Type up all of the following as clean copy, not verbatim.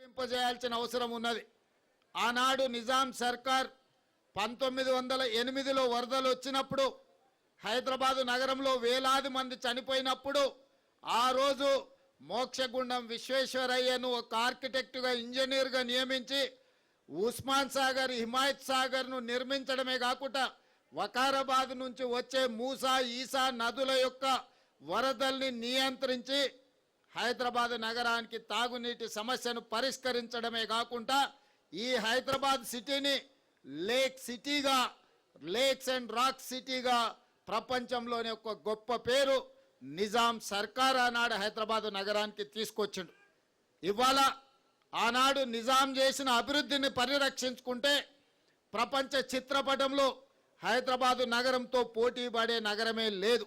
వర్తింపజేయాల్సిన అవసరం ఉన్నది. ఆనాడు నిజాం సర్కార్ 1908లో వరదలు వచ్చినప్పుడు హైదరాబాదు నగరంలో వేలాది మంది చనిపోయినప్పుడు ఆ రోజు మోక్షగుండం విశ్వేశ్వరయ్యను ఒక ఆర్కిటెక్టుగా ఇంజనీర్గా నియమించి ఉస్మాన్ సాగర్ హిమాయత్ సాగర్ను నిర్మించడమే కాకుండా వకారాబాద్ నుంచి వచ్చే మూసా ఈసా నదుల యొక్క వరదల్ని నియంత్రించి హైదరాబాద్ నగరానికి తాగునీటి సమస్యను పరిష్కరించడమే కాకుండా ఈ హైదరాబాద్ సిటీని లేక్ సిటీగా లేక్స్ అండ్ రాక్ సిటీగా ప్రపంచంలోనే ఒక గొప్ప పేరు నిజాం సర్కార్ ఆనాడు హైదరాబాద్ నగరానికి తీసుకొచ్చిండు. ఇవాళ ఆనాడు నిజాం చేసిన అభివృద్ధిని పరిరక్షించుకుంటే ప్రపంచ చిత్రపటంలో హైదరాబాదు నగరంతో పోటీ పడే నగరమే లేదు.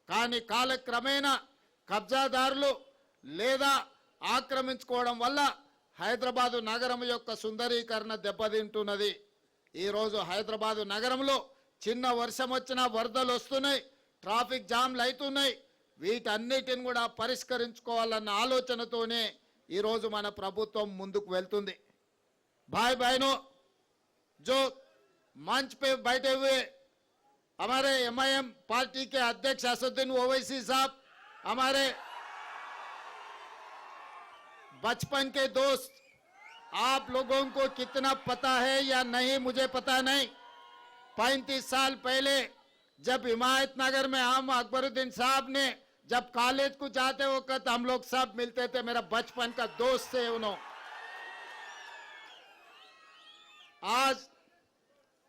కానీ కాలక్రమేణా కబ్జాదారులు లేదా ఆక్రమించుకోవడం వల్ల హైదరాబాదు నగరం యొక్క సుందరీకరణ దెబ్బతింటున్నది. ఈరోజు హైదరాబాదు నగరంలో చిన్న వర్షం వచ్చినా వరదలు వస్తున్నాయి, ట్రాఫిక్ జామ్లు అవుతున్నాయి. వీటన్నిటిని కూడా పరిష్కరించుకోవాలన్న ఆలోచనతోనే ఈరోజు మన ప్రభుత్వం ముందుకు వెళ్తుంది. भाई बहनों, जो मंच पे बैठे हुए हमारे एमआईएम पार्टी के अध्यक्ष असदुद्दीन ओवैसी साहब, हमारे बचपन के दोस्त, आप लोगों को कितना पता है या नहीं मुझे पता नहीं, 35 साल पहले जब हिमायत नगर में हम अकबरुद्दीन साहब ने जब कॉलेज को जाते वक्त हम लोग सब मिलते थे, मेरा बचपन का दोस्त थे उन्होंने। आज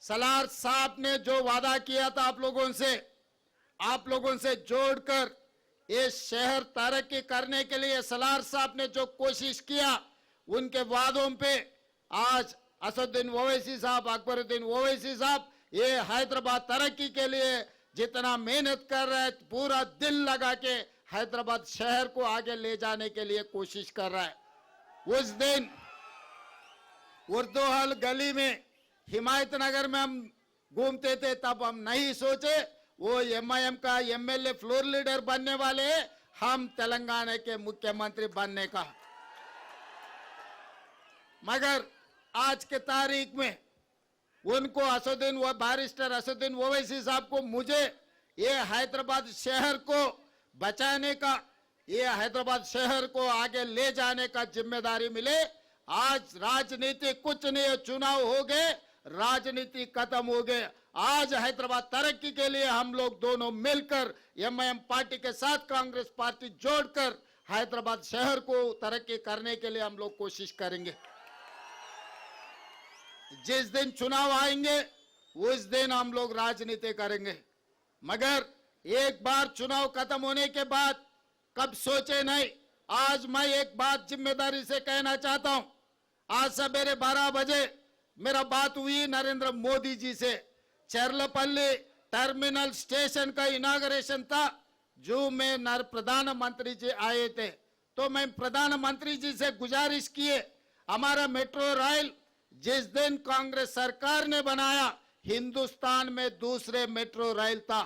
सलार साहब ने जो वादा किया था आप लोगों से जोड़कर ये शहर तरक्की करने के लिए सलार साहब ने जो कोशिश किया, उनके वादों पे आज असदुद्दीन ओवैसी साहब, अकबरुद्दीन ओवैसी साहब ये हैदराबाद तरक्की के लिए जितना मेहनत कर रहे हैं, पूरा दिल लगा के हैदराबाद शहर को आगे ले जाने के लिए कोशिश कर रहा है। उस दिन उर्दू हॉल गली में हिमायत नगर में हम घूमते थे, तब हम नहीं सोचे वो एमआईएम का एमएलए फ्लोर लीडर बनने वाले हैं, हम तेलंगाना के मुख्यमंत्री बनने का। मगर आज के तारीख में उनको बैरिस्टर असदुद्दीन ओवैसी साहब को मुझे ये हैदराबाद शहर को बचाने का, ये हैदराबाद शहर को आगे ले जाने का जिम्मेदारी मिले। आज राजनीति कुछ नहीं, चुनाव हो गए, राजनीति खत्म हो गए। आज हैदराबाद तरक्की के लिए हम लोग दोनों मिलकर एमआईएम पार्टी के साथ कांग्रेस पार्टी जोड़कर हैदराबाद शहर को तरक्की करने के लिए हम लोग कोशिश करेंगे। जिस दिन चुनाव आएंगे उस दिन हम लोग राजनीति करेंगे। मगर एक बार चुनाव खत्म होने के बाद कब सोचे नहीं। आज मैं एक बात जिम्मेदारी से कहना चाहता हूं। आज सवेरे 12 बजे मेरा बात हुई नरेंद्र मोदी जी से। चरलपल्ली टर्मिनल स्टेशन का इनाग्रेशन था, जो में प्रधानमंत्री जी आए थे, तो मैं प्रधानमंत्री जी से गुजारिश किए, हमारा मेट्रो रेल जिस दिन कांग्रेस सरकार ने बनाया, हिंदुस्तान में दूसरे मेट्रो रेल था।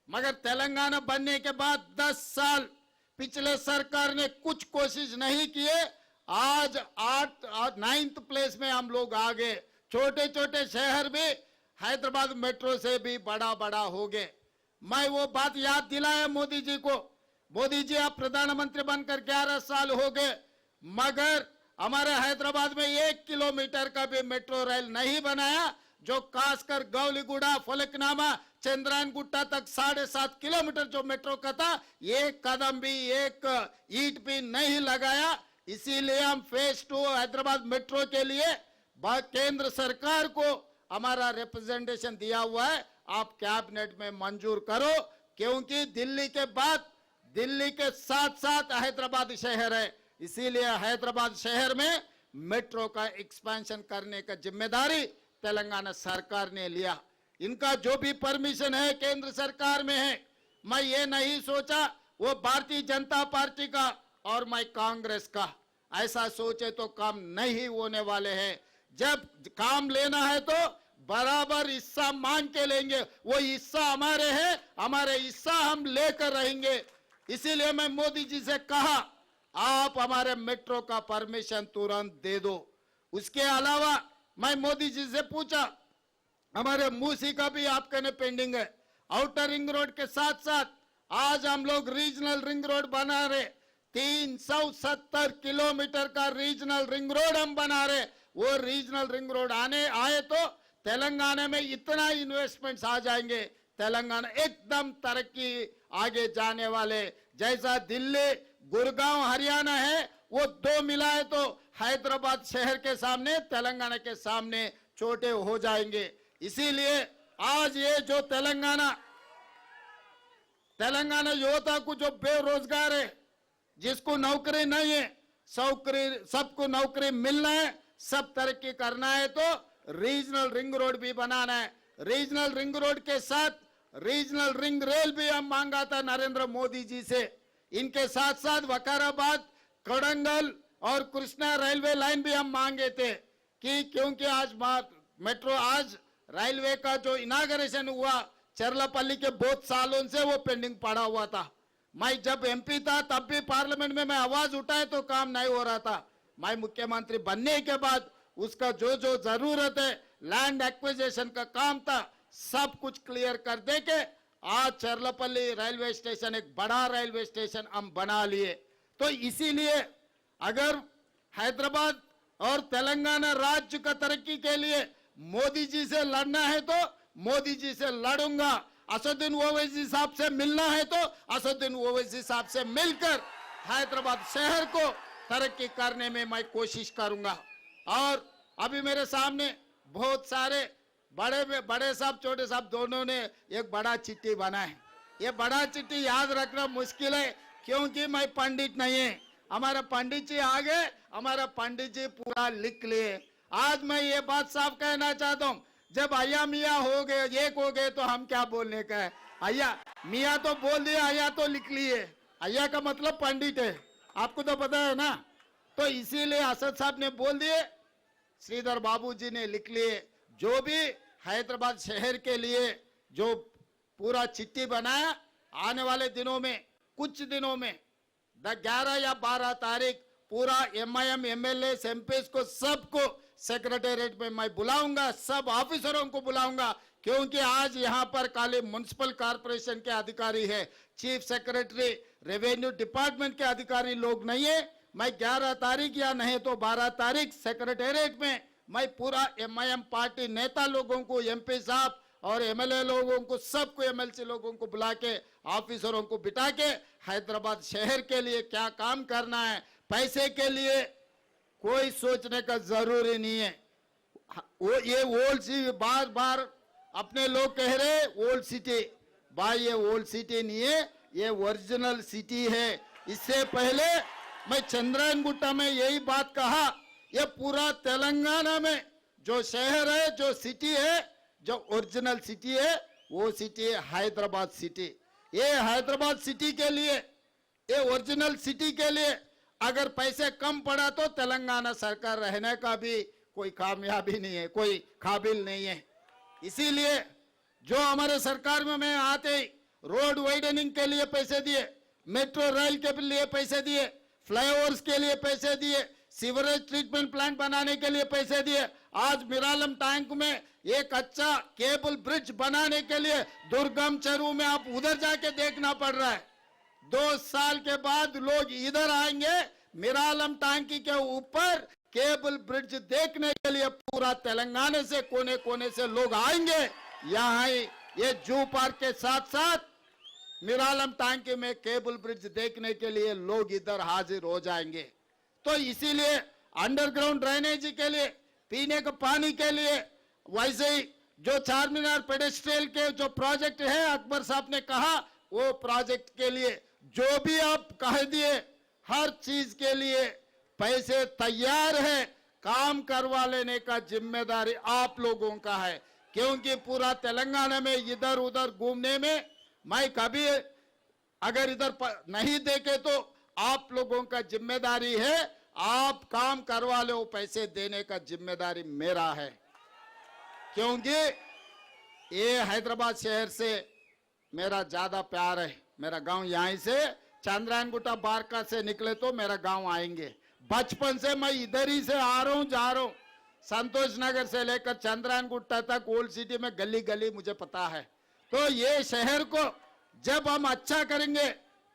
मगर तेलंगाना बनने के बाद 10 साल पिछले सरकार ने कुछ कोशिश नहीं किए। आज 9th प्लेस में हम लोग आ गए। छोटे छोटे शहर भी हैदराबाद मेट्रो से भी बड़ा हो गए। मैं वो बात याद दिलाया मोदी जी को। मोदी जी, आप प्रधानमंत्री बनकर 11 साल हो गए, मगर हमारे हैदराबाद में 1 किलोमीटर का भी मेट्रो रेल नहीं बनाया। जो खासकर गौलीगुड़ा, फलकनामा, चंद्रायन गुट्टा तक 7.5 किलोमीटर जो मेट्रो का था, एक कदम भी, एक ईंट भी नहीं लगाया। इसीलिए हम फेज 2 हैदराबाद मेट्रो के लिए केंद्र सरकार को हमारा रिप्रेजेंटेशन दिया हुआ है। आप कैबिनेट में मंजूर करो, क्योंकि दिल्ली के बाद दिल्ली के साथ साथ हैदराबाद शहर है। इसीलिए हैदराबाद शहर में मेट्रो का एक्सपेंशन करने का जिम्मेदारी तेलंगाना सरकार ने लिया। इनका जो भी परमिशन है केंद्र सरकार में है। मैं ये नहीं सोचा वो भारतीय जनता पार्टी का और मैं कांग्रेस का, ऐसा सोचे तो काम नहीं होने वाले हैं। जब काम लेना है तो बराबर हिस्सा मांग के लेंगे। वो हिस्सा हमारे हैं, हमारे हिस्सा हम लेकर रहेंगे। इसीलिए मैं मोदी जी से कहा आप हमारे मेट्रो का परमिशन तुरंत दे दो। उसके अलावा मैं मोदी जी से पूछा, हमारे मूसी का भी आपके ने पेंडिंग है। आउटर रिंग रोड के साथ साथ आज हम लोग रीजनल रिंग रोड बना रहे, 370 किलोमीटर का रीजनल रिंग रोड हम बना रहे। वो रीजनल रिंग रोड आए तो तेलंगाना में इतना इन्वेस्टमेंट्स आ जाएंगे, तेलंगाना एकदम तरक्की आगे जाने वाले। जैसा दिल्ली, गुड़गांव, हरियाणा है, वो दो मिलाए तो हैदराबाद शहर के सामने, तेलंगाना के सामने छोटे हो जाएंगे। इसीलिए आज ये जो तेलंगाना युवता को जो बेरोजगार है, जिसको नौकरी नहीं है, सबको नौकरी मिलना है, सब तरक्की करना है तो रीजनल रिंग रोड भी बनाना है। रीजनल रिंग रोड के साथ रीजनल रिंग रेल भी हम मांगा था नरेंद्र मोदी जी से। इनके साथ साथ वकाराबाद, कड़ंगल और कृष्णा रेलवे लाइन भी हम मांगे थे कि क्योंकि आज मेट्रो आज रेलवे का जो इनाग्रेशन हुआ, चरलापल्ली के बहुत सालों से वो पेंडिंग पड़ा हुआ था। मैं जब एमपी था तब भी पार्लियामेंट में मैं आवाज उठाए तो काम नहीं हो रहा था। मैं मुख्यमंत्री बनने के बाद उसका जो जो जरूरत है, लैंड एक्विजिशन का काम था, सब कुछ क्लियर कर दे के आज चरलापल्ली रेलवे स्टेशन एक बड़ा रेलवे स्टेशन हम बना लिए। तो इसीलिए अगर हैदराबाद और तेलंगाना राज्य का तरक्की के लिए मोदी जी से लड़ना है तो मोदी जी से लड़ूंगा। असदुद्दीन ओवैसी साहब से मिलना है तो असदुद्दीन ओवैसी साहब से मिलकर हैदराबाद शहर को तरक्की करने में मैं कोशिश करूंगा। और अभी मेरे सामने बहुत सारे बड़े साहब, छोटे साहब दोनों ने एक बड़ा चिट्ठी बनाए। ये बड़ा चिट्ठी याद रखना मुश्किल है क्योंकि मैं पंडित नहीं है। हमारा पंडित जी आ गए, हमारा पंडित जी पूरा लिख लिए। आज मैं ये बात साफ कहना चाहता हूँ, जब अय्या मियाँ हो गए, एक हो गए, तो हम क्या बोलने का है। अय्या मियाँ तो बोल दिया, अय्या तो लिख लिए। अय्या का मतलब पंडित है, आपको तो पता है ना। तो इसीलिए असद साहब ने बोल दिए, श्रीधर बाबू जी ने लिख लिए। जो भी हैदराबाद शहर के लिए जो पूरा चिट्ठी बनाया, आने वाले दिनों में, कुछ दिनों में 11 या 12 तारीख पूरा एमआईएम एमएलए एमपीज को सबको सेक्रेटेरिएट में मैं बुलाऊंगा, सब ऑफिसरों को बुलाऊंगा। क्योंकि आज यहाँ पर खाली म्युनिसिपल कॉर्पोरेशन के अधिकारी है, चीफ सेक्रेटरी, रेवेन्यू डिपार्टमेंट के अधिकारी लोग नहीं है। मैं 11 तारीख या नहीं तो 12 तारीख सेक्रेटेरिएट में मैं पूरा एमआईएम पार्टी नेता लोगों को, एमपी साहब और एमएलए लोगों को, सबको, एमएलसी लोगों को बुला के, ऑफिसरों को बिठा के हैदराबाद शहर के लिए क्या काम करना है, पैसे के लिए कोई सोचने का जरूरी नहीं है। वो ये ओल्ड सिटी, बार बार अपने लोग कह रहे ओल्ड सिटी, भाई ये ओल्ड सिटी नहीं है, ये ओरिजिनल सिटी है। इससे पहले मैं चंद्रायन गुट्टा में यही बात कहा, ये पूरा तेलंगाना में जो शहर है, जो सिटी है, जो ओरिजिनल सिटी है, वो सिटी है हैदराबाद सिटी। ये हैदराबाद सिटी के लिए, ये ओरिजिनल सिटी के लिए अगर पैसे कम पड़ा तो तेलंगाना सरकार रहने का भी कोई कामयाबी नहीं है, कोई काबिल नहीं है। इसीलिए जो हमारे सरकार में मैं आते ही रोड वाइडनिंग के लिए पैसे दिए, मेट्रो रेल के लिए पैसे दिए, फ्लाईओवर्स के लिए पैसे दिए, सीवरेज ट्रीटमेंट प्लांट बनाने के लिए पैसे दिए। आज मिरालम टैंक में एक अच्छा केबल ब्रिज बनाने के लिए दुर्गम चरू में आप उधर जाके देखना पड़ रहा है। 2 साल के बाद लोग इधर आएंगे, मिरालम टैंकी के ऊपर केबल ब्रिज देखने के लिए पूरा तेलंगाना से कोने कोने से लोग आएंगे। यहाँ ये जू पार्क के साथ साथ मिरालम टैंकी में केबल ब्रिज देखने के लिए लोग इधर हाजिर हो जाएंगे। तो इसीलिए अंडरग्राउंड ड्रेनेज के लिए, पीने के पानी के लिए, वैसे ही जो चारमीनार पेडेस्ट्रियल के जो प्रोजेक्ट है, अकबर साहब ने कहा, वो प्रोजेक्ट के लिए जो भी आप कह दिए, हर चीज के लिए पैसे तैयार है। काम करवा लेने का जिम्मेदारी आप लोगों का है। क्योंकि पूरा तेलंगाना में इधर उधर घूमने में मैं कभी अगर इधर नहीं देखे तो आप लोगों का जिम्मेदारी है। आप काम करवा लो, पैसे देने का जिम्मेदारी मेरा है। क्योंकि ये हैदराबाद शहर से मेरा ज्यादा प्यार है, मेरा गांव यहीं से चंद्रायन गुट्टा बारका से निकले तो मेरा गांव आएंगे। बचपन से मैं इधर ही से आ रहा हूं, जा रहा हूं। संतोष नगर से लेकर चंद्रायन गुट्टा तक ओल्ड सिटी में गली गली मुझे पता है। तो ये शहर को जब हम अच्छा करेंगे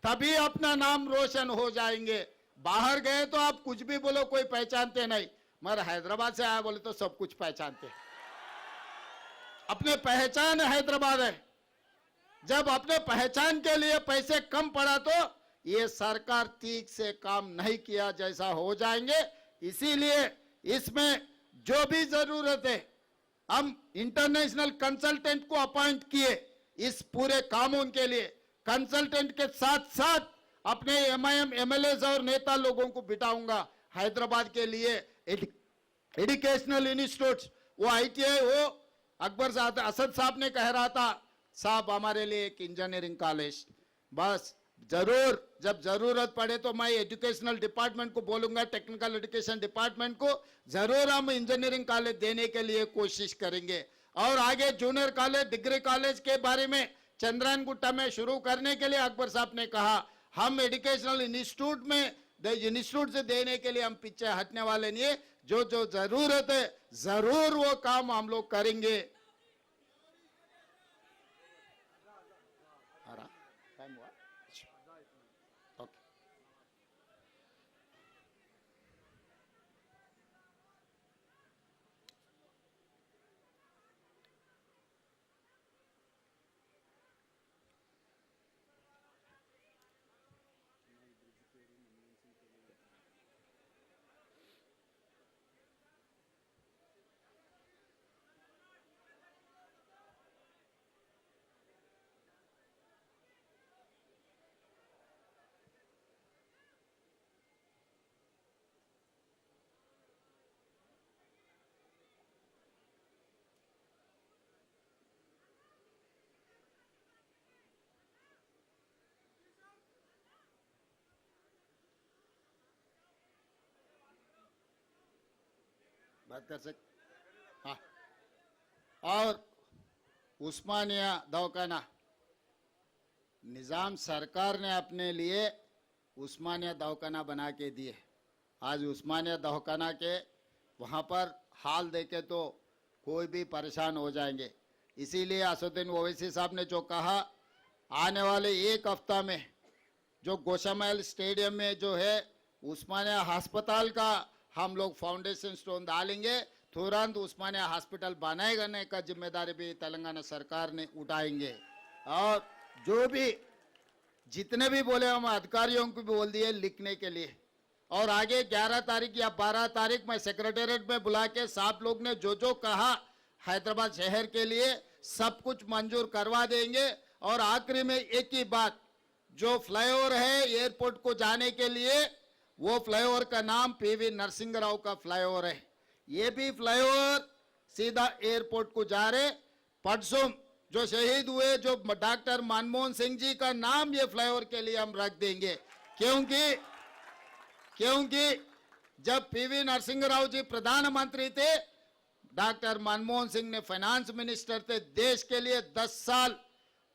तभी अपना नाम रोशन हो जाएंगे। बाहर गए तो आप कुछ भी बोलो, कोई पहचानते नहीं, मगर हैदराबाद से आया बोले तो सब कुछ पहचानते। अपने पहचान हैदराबाद है। जब अपने पहचान के लिए पैसे कम पड़ा तो ये सरकार ठीक से काम नहीं किया जैसा हो जाएंगे। इसीलिए इसमें जो भी जरूरत है हम इंटरनेशनल कंसल्टेंट को अपॉइंट किए इस पूरे कानून के लिए। कंसल्टेंट के साथ साथ अपने एमआईएम एमएलएज और नेता लोगों को बिठाऊंगा हैदराबाद के लिए। एजुकेशनल इंस्टीट्यूट्स, वो आईटीआई हो, अकबर असद साहब ने कह रहा था साहब हमारे लिए एक इंजीनियरिंग कॉलेज, बस जरूर जब जरूरत पड़े तो मैं एजुकेशनल डिपार्टमेंट को बोलूंगा, टेक्निकल एजुकेशन डिपार्टमेंट को जरूर हम इंजीनियरिंग कॉलेज देने के लिए कोशिश करेंगे। और आगे जूनियर कॉलेज, डिग्री कॉलेज के बारे में चंद्रायन गुट्टा में शुरू करने के लिए अकबर साहब ने कहा हम एजुकेशनल इंस्टीट्यूट में इंस्टीट्यूट से देने के लिए हम पीछे हटने वाले नहीं है। जो जो जरूरत है जरूर वो काम हम लोग करेंगे। बात कर सकते। हाँ, और उस्मानिया दवाखाना, निजाम सरकार ने अपने लिए उस्मानिया दवाखाना बना के दिए। आज उस्मानिया दवाखाना के वहाँ पर हाल देखे तो कोई भी परेशान हो जाएंगे। इसीलिए असदुद्दीन ओवैसी साहब ने जो कहा आने वाले एक हफ्ता में जो गोशामहल स्टेडियम में जो है उस्मानिया अस्पताल का हम लोग फाउंडेशन स्टोन डालेंगे, तुरंत उस्मानिया हॉस्पिटल बनाने का जिम्मेदारी भी तेलंगाना सरकार ने उठाएंगे। और जो भी जितने भी बोले हम अधिकारियों को भी बोल दिए लिखने के लिए। और आगे 11 तारीख या 12 तारीख में सेक्रेटेरिएट में बुला के साहब लोग ने जो जो कहा हैदराबाद शहर के लिए सब कुछ मंजूर करवा देंगे। और आखिरी में एक ही बात, जो फ्लाईओवर है एयरपोर्ट को जाने के लिए वो फ्लाईओवर का नाम पीवी नरसिंह राव का फ्लाईओवर है। ये भी फ्लाईओवर सीधा एयरपोर्ट को जा रहे। परसों जो शहीद हुए जो डॉक्टर मनमोहन सिंह जी का नाम ये फ्लाईओवर के लिए हम रख देंगे। क्योंकि जब पीवी नरसिंह राव जी प्रधानमंत्री थे, डॉक्टर मनमोहन सिंह ने फाइनेंस मिनिस्टर थे। देश के लिए 10 साल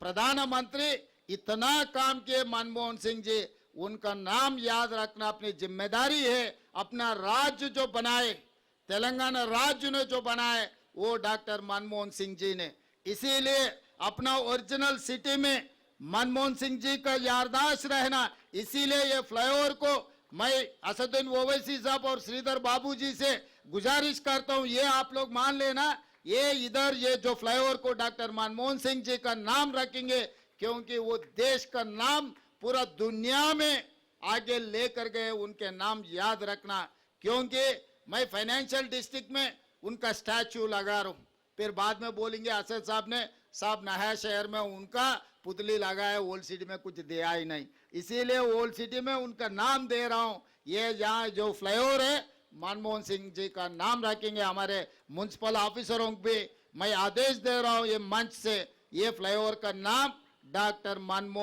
प्रधानमंत्री, इतना काम किए मनमोहन सिंह जी, उनका नाम याद रखना अपनी जिम्मेदारी है। अपना राज्य जो बनाए, तेलंगाना राज्य ने जो बनाए वो डॉक्टर मनमोहन सिंह जी ने। इसीलिए अपना ओरिजिनल सिटी में मनमोहन सिंह जी का याददाश्त रहना। इसीलिए ये फ्लाईओवर को मैं असदुद्दीन ओवैसी साहब और श्रीधर बाबू जी से गुजारिश करता हूँ, ये आप लोग मान लेना, ये इधर ये जो फ्लाईओवर को डॉक्टर मनमोहन सिंह जी का नाम रखेंगे, क्योंकि वो देश का नाम पूरा दुनिया में आगे लेकर गए। उनके नाम याद रखना, क्योंकि मैं फाइनेंशियल डिस्ट्रिक्ट में उनका स्टैचू लगा रहा हूँ। फिर बाद में बोलेंगे असद साहब ने साहब नया शहर में उनका पुतली लगाया, ओल्ड सिटी में कुछ दिया ही नहीं। इसीलिए ओल्ड सिटी में उनका नाम दे रहा हूँ। ये यहाँ जो फ्लाईओवर है मनमोहन सिंह जी का नाम रखेंगे। हमारे म्युनिसिपल ऑफिसरों को भी मैं आदेश दे रहा हूँ ये मंच से, ये फ्लाईओवर का नाम डॉक्टर मनमोहन